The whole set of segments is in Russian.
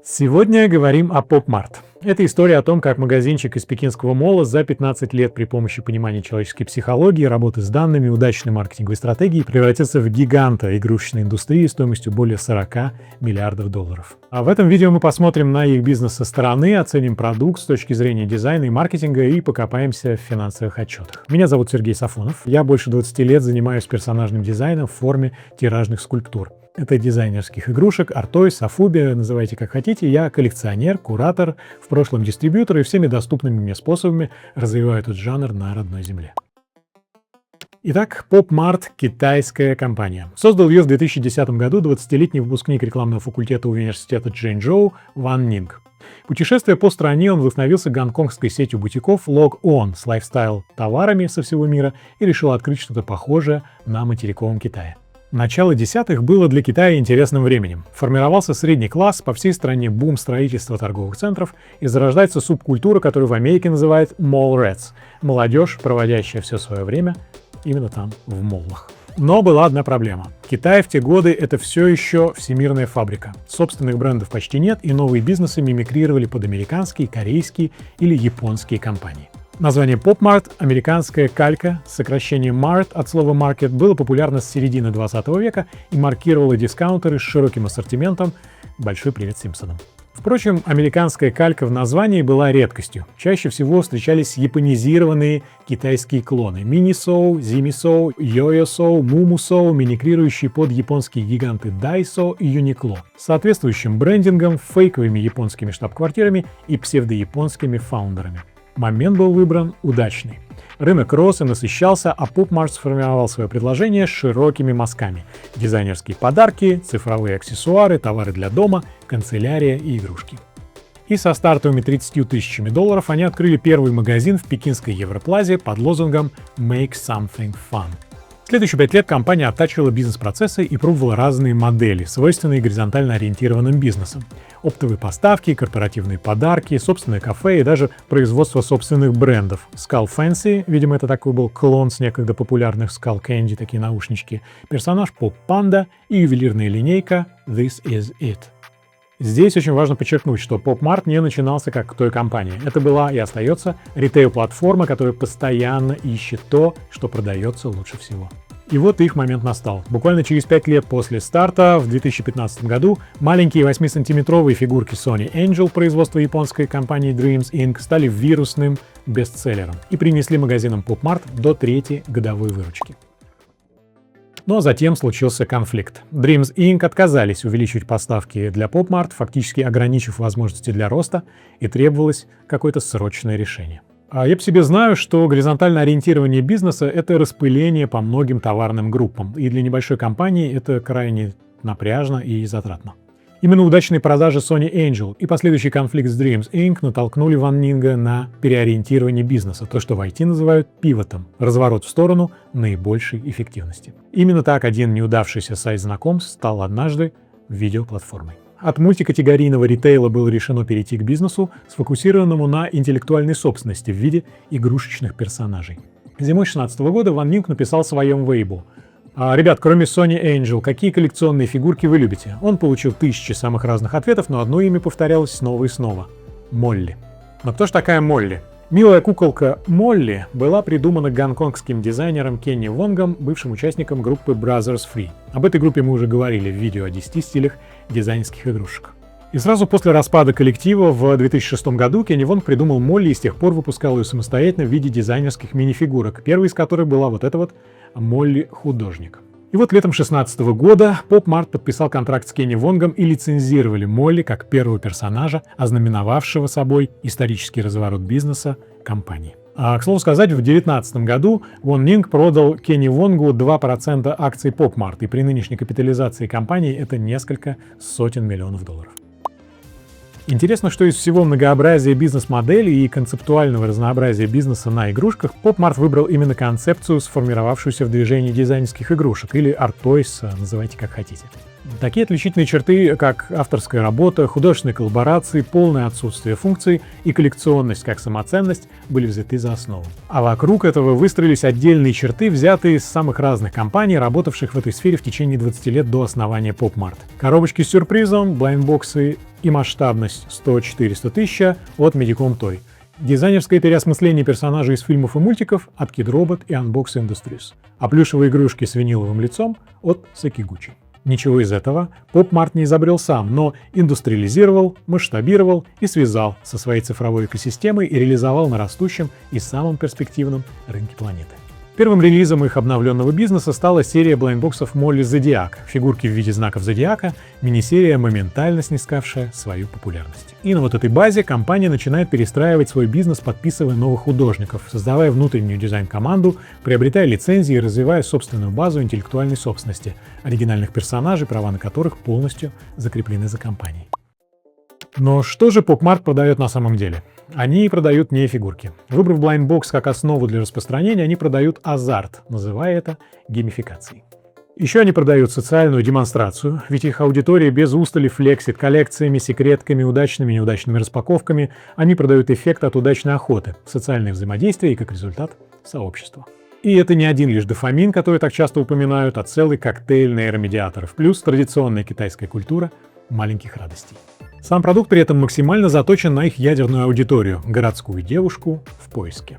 Сегодня говорим о PopMart. Это история о том, как магазинчик из пекинского молла за 15 лет при помощи понимания человеческой психологии, работы с данными, удачной маркетинговой стратегии превратился в гиганта игрушечной индустрии стоимостью более 40 миллиардов долларов. А в этом видео мы посмотрим на их бизнес со стороны, оценим продукт с точки зрения дизайна и маркетинга и покопаемся в финансовых отчетах. Меня зовут Сергей Сафонов. Я больше 20 лет занимаюсь персонажным дизайном в форме тиражных скульптур. Это дизайнерских игрушек, артой, софуби, называйте как хотите. Я коллекционер, куратор, в прошлом дистрибьютор и всеми доступными мне способами развиваю этот жанр на родной земле. Итак, PopMart – китайская компания. Создал ее в 2010 году 20-летний выпускник рекламного факультета университета Чжэньчжоу Ван Нинг. Путешествуя по стране, он вдохновился гонконгской сетью бутиков Log On с лайфстайл-товарами со всего мира и решил открыть что-то похожее на материковом Китае. Начало десятых было для Китая интересным временем. Формировался средний класс, по всей стране бум строительства торговых центров и зарождается субкультура, которую в Америке называют mall rats – молодежь, проводящая все свое время именно там, в моллах. Но была одна проблема. Китай в те годы – это все еще всемирная фабрика. Собственных брендов почти нет, и новые бизнесы мимикрировали под американские, корейские или японские компании. Название PopMart, американская калька, сокращение Mart от слова market, было популярно с середины 20 века и маркировало дискаунтеры с широким ассортиментом. Большой привет Симпсонам. Впрочем, американская калька в названии была редкостью. Чаще всего встречались японизированные китайские клоны – мини-соу, зими-соу, йо-йо-соу, муму-соу, мимикрирующие под японские гиганты Daiso и Uniqlo, с соответствующим брендингом, фейковыми японскими штаб-квартирами и псевдояпонскими фаундерами. Момент был выбран удачный. Рынок рос и насыщался, а PopMart сформировал свое предложение с широкими мазками. Дизайнерские подарки, цифровые аксессуары, товары для дома, канцелярия и игрушки. И со стартовыми 30 тысячами долларов они открыли первый магазин в пекинской Европлазе под лозунгом «Make something fun». В следующие 5 лет компания оттачивала бизнес-процессы и пробовала разные модели, свойственные горизонтально ориентированным бизнесам. Оптовые поставки, корпоративные подарки, собственное кафе и даже производство собственных брендов. Skull Fancy, видимо, это такой был клон с некогда популярных Skull Candy, такие наушнички, персонаж Pop Panda и ювелирная линейка This Is It. Здесь очень важно подчеркнуть, что PopMart не начинался как той компании. Это была и остается ритейл-платформа, которая постоянно ищет то, что продается лучше всего. И вот их момент настал. Буквально через 5 лет после старта, в 2015 году, маленькие 8-сантиметровые фигурки Sony Angel производства японской компании Dreams Inc. стали вирусным бестселлером и принесли магазинам PopMart до 3-й годовой выручки. Но затем случился конфликт. Dreams Inc. отказались увеличивать поставки для PopMart, фактически ограничив возможности для роста, и требовалось какое-то срочное решение. А я по себе знаю, что горизонтальное ориентирование бизнеса – это распыление по многим товарным группам, и для небольшой компании это крайне напряжно и затратно. Именно удачные продажи Sony Angel и последующий конфликт с Dreams Inc. натолкнули Ван Нинга на переориентирование бизнеса, то, что в IT называют пивотом, разворот в сторону наибольшей эффективности. Именно так один неудавшийся сайт знакомств стал однажды видеоплатформой. От мультикатегорийного ритейла было решено перейти к бизнесу, сфокусированному на интеллектуальной собственности в виде игрушечных персонажей. Зимой 2016 года Ван Нинг написал в своем Weibo: «Ребят, кроме Sony Angel, какие коллекционные фигурки вы любите?» Он получил тысячи самых разных ответов, но одно имя повторялось снова и снова – Молли. Но кто ж такая Молли? Милая куколка Молли была придумана гонконгским дизайнером Кенни Вонгом, бывшим участником группы Brothers Free. Об этой группе мы уже говорили в видео о 10 стилях дизайнерских игрушек. И сразу после распада коллектива в 2006 году Кенни Вонг придумал Молли и с тех пор выпускал ее самостоятельно в виде дизайнерских мини-фигурок, первой из которых была вот эта вот Молли-художник. И вот летом 2016 года PopMart подписал контракт с Кенни Вонгом и лицензировали Молли как первого персонажа, ознаменовавшего собой исторический разворот бизнеса компании. К слову сказать, в 2019 году Ван Нинг продал Кенни Вонгу 2% акций PopMart, и при нынешней капитализации компании это несколько сотен миллионов долларов. Интересно, что из всего многообразия бизнес-моделей и концептуального разнообразия бизнеса на игрушках PopMart выбрал именно концепцию, сформировавшуюся в движении дизайнерских игрушек, или Art Toys, называйте как хотите. Такие отличительные черты, как авторская работа, художественные коллаборации, полное отсутствие функций и коллекционность как самоценность были взяты за основу. А вокруг этого выстроились отдельные черты, взятые из самых разных компаний, работавших в этой сфере в течение 20 лет до основания PopMart. Коробочки с сюрпризом, блайндбоксы и масштабность 100-400 тысяч от Medicom Toy. Дизайнерское переосмысление персонажей из фильмов и мультиков от Kidrobot и Unbox Industries. А плюшевые игрушки с виниловым лицом от Sekiguchi. Ничего из этого Pop Mart не изобрел сам, но индустриализировал, масштабировал и связал со своей цифровой экосистемой и реализовал на растущем и самом перспективном рынке планеты. Первым релизом их обновленного бизнеса стала серия блайндбоксов Molly Zodiac, фигурки в виде знаков зодиака, мини-серия, моментально снискавшая свою популярность. И на вот этой базе компания начинает перестраивать свой бизнес, подписывая новых художников, создавая внутреннюю дизайн-команду, приобретая лицензии и развивая собственную базу интеллектуальной собственности, оригинальных персонажей, права на которых полностью закреплены за компанией. Но что же Pop Mart продает на самом деле? Они продают не фигурки. Выбрав блайндбокс как основу для распространения, они продают азарт, называя это геймификацией. Еще они продают социальную демонстрацию, ведь их аудитория без устали флексит коллекциями, секретками, удачными и неудачными распаковками. Они продают эффект от удачной охоты, социальное взаимодействие и, как результат, сообщество. И это не один лишь дофамин, который так часто упоминают, а целый коктейль нейромедиаторов, плюс традиционная китайская культура маленьких радостей. Сам продукт при этом максимально заточен на их ядерную аудиторию – городскую девушку в поиске.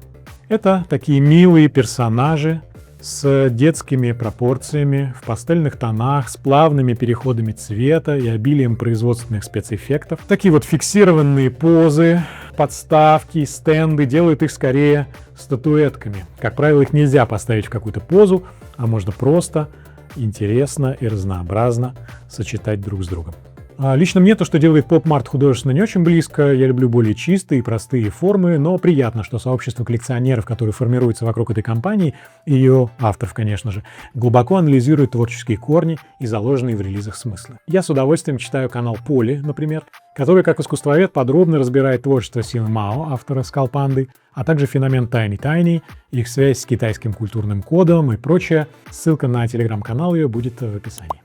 Это такие милые персонажи с детскими пропорциями, в пастельных тонах, с плавными переходами цвета и обилием производственных спецэффектов. Такие вот фиксированные позы, подставки, стенды делают их скорее статуэтками. Как правило, их нельзя поставить в какую-то позу, а можно просто, интересно и разнообразно сочетать друг с другом. Лично мне то, что делает Pop Mart художественно, не очень близко. Я люблю более чистые и простые формы, но приятно, что сообщество коллекционеров, которое формируется вокруг этой компании, и ее авторов, конечно же, глубоко анализирует творческие корни и заложенные в релизах смыслы. Я с удовольствием читаю канал Поли, например, который, как искусствовед, подробно разбирает творчество Симы Мао, автора Skull Pandy, а также феномен Tiny Tiny, их связь с китайским культурным кодом и прочее. Ссылка на телеграм-канал ее будет в описании.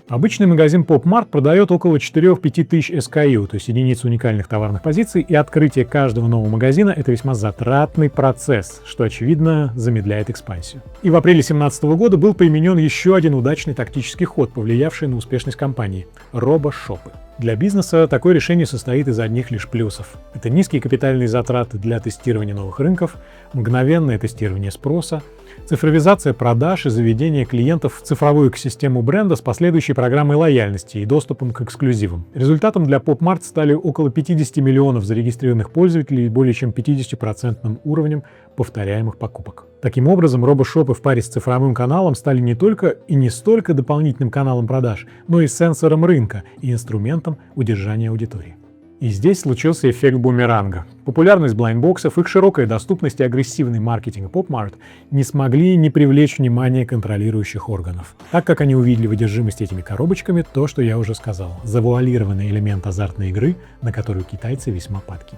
Обычный магазин Pop Mart продает около 4-5 тысяч SKU, то есть единиц уникальных товарных позиций, и открытие каждого нового магазина – это весьма затратный процесс, что, очевидно, замедляет экспансию. И в апреле 2017 года был применен еще один удачный тактический ход, повлиявший на успешность компании – робошопы. Для бизнеса такое решение состоит из одних лишь плюсов. Это низкие капитальные затраты для тестирования новых рынков, мгновенное тестирование спроса, цифровизация продаж и заведение клиентов в цифровую экосистему бренда с последующей программой лояльности и доступом к эксклюзивам. Результатом для Pop Mart стали около 50 миллионов зарегистрированных пользователей и более чем 50% уровнем повторяемых покупок. Таким образом, робошопы в паре с цифровым каналом стали не только и не столько дополнительным каналом продаж, но и сенсором рынка и инструментом удержания аудитории. И здесь случился эффект бумеранга. Популярность блайндбоксов, их широкая доступность и агрессивный маркетинг Pop Mart не смогли не привлечь внимание контролирующих органов, так как они увидели в одержимости этими коробочками то, что я уже сказал, завуалированный элемент азартной игры, на которую китайцы весьма падки.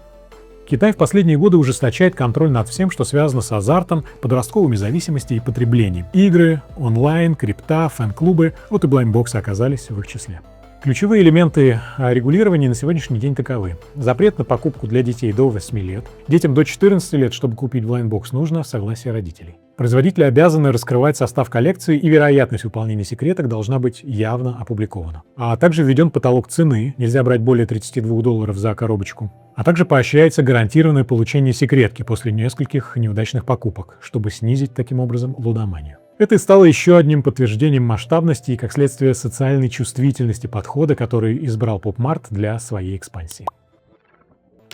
Китай в последние годы ужесточает контроль над всем, что связано с азартом, подростковыми зависимостями и потреблением. Игры, онлайн, крипта, фэн-клубы, вот и блайндбоксы оказались в их числе. Ключевые элементы регулирования на сегодняшний день таковы. Запрет на покупку для детей до 8 лет. Детям до 14 лет, чтобы купить блайндбокс, нужно согласие родителей. Производители обязаны раскрывать состав коллекции, и вероятность выполнения секреток должна быть явно опубликована. А также введен потолок цены, нельзя брать более $32 за коробочку. А также поощряется гарантированное получение секретки после нескольких неудачных покупок, чтобы снизить таким образом лудоманию. Это и стало еще одним подтверждением масштабности и, как следствие, социальной чувствительности подхода, который избрал Pop Mart для своей экспансии.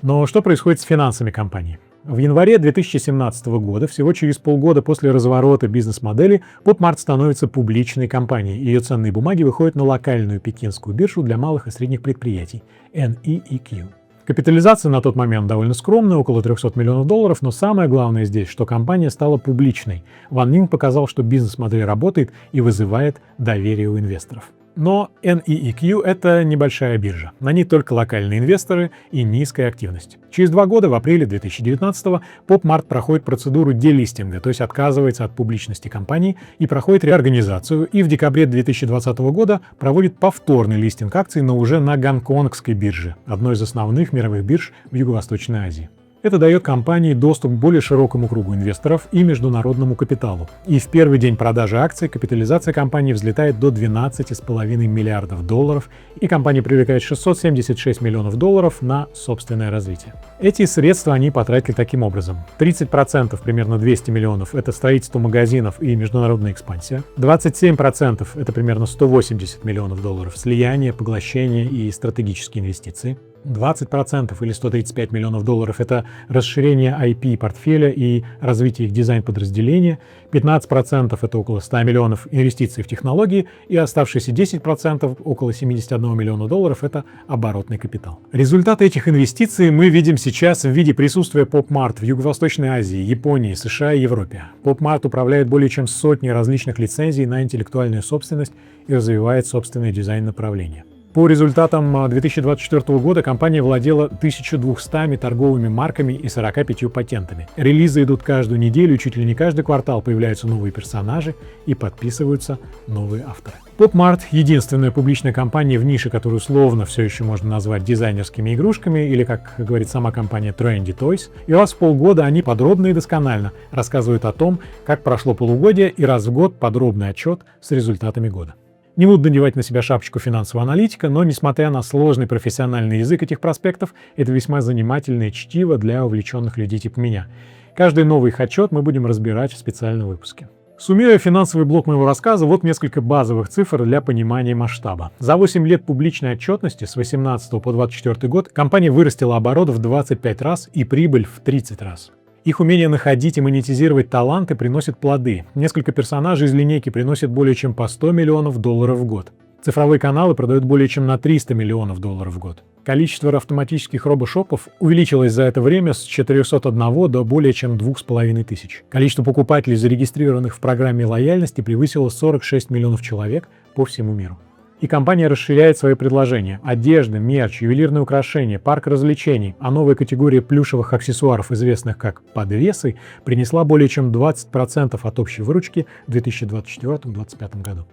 Но что происходит с финансами компании? В январе 2017 года, всего через полгода после разворота бизнес-модели, Pop Mart становится публичной компанией. Ее ценные бумаги выходят на локальную пекинскую биржу для малых и средних предприятий – NEEQ. Капитализация на тот момент довольно скромная, около $300 миллионов, но самое главное здесь, что компания стала публичной. Ван Нинг показал, что бизнес-модель работает и вызывает доверие у инвесторов. Но NEEQ — это небольшая биржа. На ней только локальные инвесторы и низкая активность. Через 2 года, в апреле 2019-го, Pop Mart проходит процедуру делистинга, то есть отказывается от публичности компании и проходит реорганизацию, и в декабре 2020 года проводит повторный листинг акций, но уже на гонконгской бирже, одной из основных мировых бирж в Юго-Восточной Азии. Это дает компании доступ к более широкому кругу инвесторов и международному капиталу. И в первый день продажи акций капитализация компании взлетает до 12,5 миллиардов долларов, и компания привлекает 676 миллионов долларов на собственное развитие. Эти средства они потратили таким образом. 30%, примерно 200 миллионов, это строительство магазинов и международная экспансия. 27% это примерно 180 миллионов долларов слияние, поглощение и стратегические инвестиции. 20% или 135 миллионов долларов – это расширение IP-портфеля и развитие их дизайн-подразделения, 15% – это около 100 миллионов инвестиций в технологии, и оставшиеся 10%, около 71 миллиона долларов – это оборотный капитал. Результаты этих инвестиций мы видим сейчас в виде присутствия PopMart в Юго-Восточной Азии, Японии, США и Европе. PopMart управляет более чем сотней различных лицензий на интеллектуальную собственность и развивает собственное дизайн-направление. По результатам 2024 года компания владела 1200 торговыми марками и 45 патентами. Релизы идут каждую неделю, чуть ли не каждый квартал появляются новые персонажи и подписываются новые авторы. PopMart — единственная публичная компания в нише, которую условно все еще можно назвать дизайнерскими игрушками, или, как говорит сама компания, Trendy Toys. И раз в полгода они подробно и досконально рассказывают о том, как прошло полугодие, и раз в год подробный отчет с результатами года. Не буду надевать на себя шапочку финансового аналитика, но, несмотря на сложный профессиональный язык этих проспектов, это весьма занимательное чтиво для увлеченных людей типа меня. Каждый новый их отчет мы будем разбирать в специальном выпуске. Суммируя финансовый блок моего рассказа, вот несколько базовых цифр для понимания масштаба. За 8 лет публичной отчетности с 2018 по 2024 год компания вырастила оборот в 25 раз и прибыль в 30 раз. Их умение находить и монетизировать таланты приносит плоды. Несколько персонажей из линейки приносят более чем по 100 миллионов долларов в год. Цифровые каналы продают более чем на 300 миллионов долларов в год. Количество автоматических робошопов увеличилось за это время с 401 до более чем 2500. Количество покупателей, зарегистрированных в программе лояльности, превысило 46 миллионов человек по всему миру. И компания расширяет свои предложения. Одежда, мерч, ювелирные украшения, парк развлечений, а новая категория плюшевых аксессуаров, известных как подвесы, принесла более чем 20% от общей выручки в 2024-2025 году.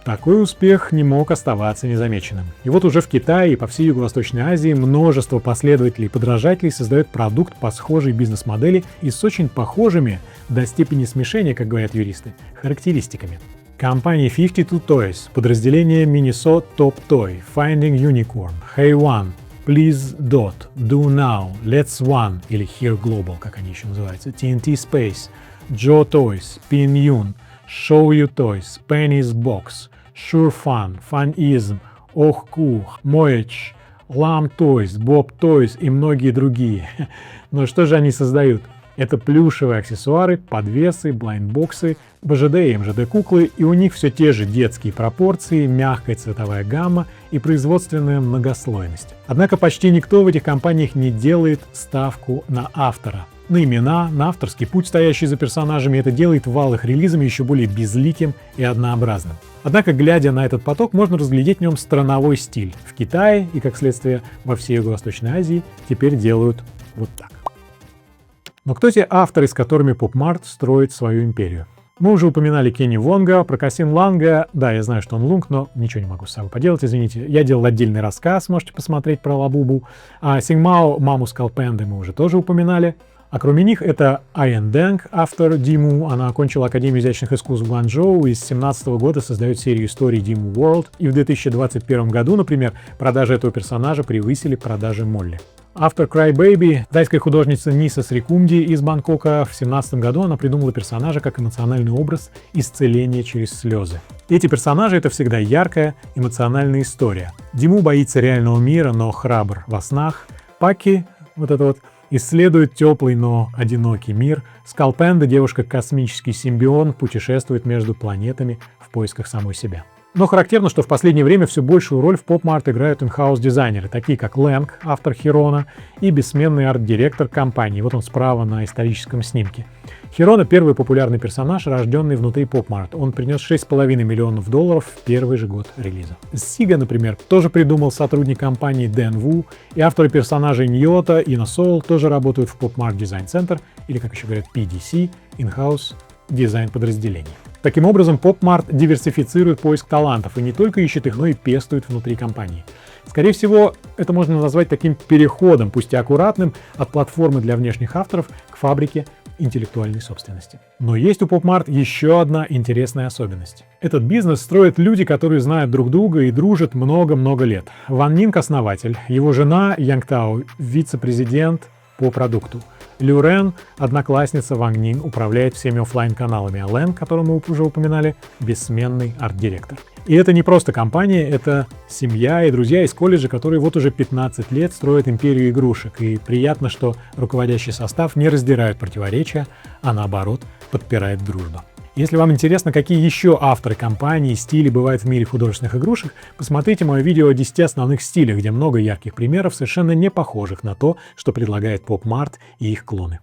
Такой успех не мог оставаться незамеченным. И вот уже в Китае и по всей Юго-Восточной Азии множество последователей и подражателей создают продукт по схожей бизнес-модели и с очень похожими, до степени смешения, как говорят юристы, характеристиками. Компании 52 Toys, подразделение Miniso Top Toy, Finding Unicorn, Hey One, Please Dot, Do Now, Let's One или Here Global, как они еще называются, TNT Space, Joe Toys, Pin Yun, Show You Toys, Penny's Box, Sure Fun, Funism, Oh Cool, Moech, Lam Toys, Bob Toys и многие другие. Но что же они создают? Это плюшевые аксессуары, подвесы, блайндбоксы, БЖД и МЖД куклы, и у них все те же детские пропорции, мягкая цветовая гамма и производственная многослойность. Однако почти никто в этих компаниях не делает ставку на автора, на имена, на авторский путь, стоящий за персонажами. Это делает вал их релизами еще более безликим и однообразным. Однако, глядя на этот поток, можно разглядеть в нем страновой стиль. В Китае и, как следствие, во всей Юго-Восточной Азии теперь делают вот так. Но кто те авторы, с которыми PopMart строит свою империю? Мы уже упоминали Кенни Вонга, про Касин Ланга. Да, я знаю, что он лунг, но ничего не могу с собой поделать, извините. Я делал отдельный рассказ, можете посмотреть про Лабубу. А Сингмао, маму Скалпенды мы уже тоже упоминали. А кроме них это Аян Дэнг, автор Диму. Она окончила Академию изящных искусств в Гуанчжоу и с 2017 года создает серию историй Диму World. И в 2021 году, например, продажи этого персонажа превысили продажи Молли. Автор Crybaby, тайская художница Ниса Срикумди из Бангкока. В 2017 году она придумала персонажа как эмоциональный образ исцеления через слезы. Эти персонажи — это всегда яркая эмоциональная история. Диму боится реального мира, но храбр во снах. Паки, вот это вот, исследует теплый, но одинокий мир. Скалпенда, девушка-космический симбион, путешествует между планетами в поисках самой себя. Но характерно, что в последнее время все большую роль в PopMart играют in-house дизайнеры, такие как Лэнг, автор Хирона, и бессменный арт-директор компании. Вот он справа на историческом снимке. Хирона — первый популярный персонаж, рожденный внутри PopMart. Он принес 6,5 миллионов долларов в первый же год релиза. Сига, например, тоже придумал сотрудник компании Дэн Ву, и авторы персонажей Ньота и Насоул тоже работают в PopMart Design Center, или, как еще говорят, PDC, in-house дизайн подразделений. Таким образом, PopMart диверсифицирует поиск талантов и не только ищет их, но и пестует внутри компании. Скорее всего, это можно назвать таким переходом, пусть и аккуратным, от платформы для внешних авторов к фабрике интеллектуальной собственности. Но есть у PopMart еще одна интересная особенность. Этот бизнес строят люди, которые знают друг друга и дружат много-много лет. Ван Нинг — основатель, его жена Янг Тао — вице-президент по продукту. Лю Рен, одноклассница Ван Нинг, управляет всеми офлайн-каналами, а Лэн, которого мы уже упоминали, бессменный арт-директор. И это не просто компания, это семья и друзья из колледжа, которые вот уже 15 лет строят империю игрушек. И приятно, что руководящий состав не раздирает противоречия, а наоборот подпирает дружбу. Если вам интересно, какие еще авторы компаний и стили бывают в мире художественных игрушек, посмотрите мое видео о 10 основных стилях, где много ярких примеров, совершенно не похожих на то, что предлагает PopMart и их клоны.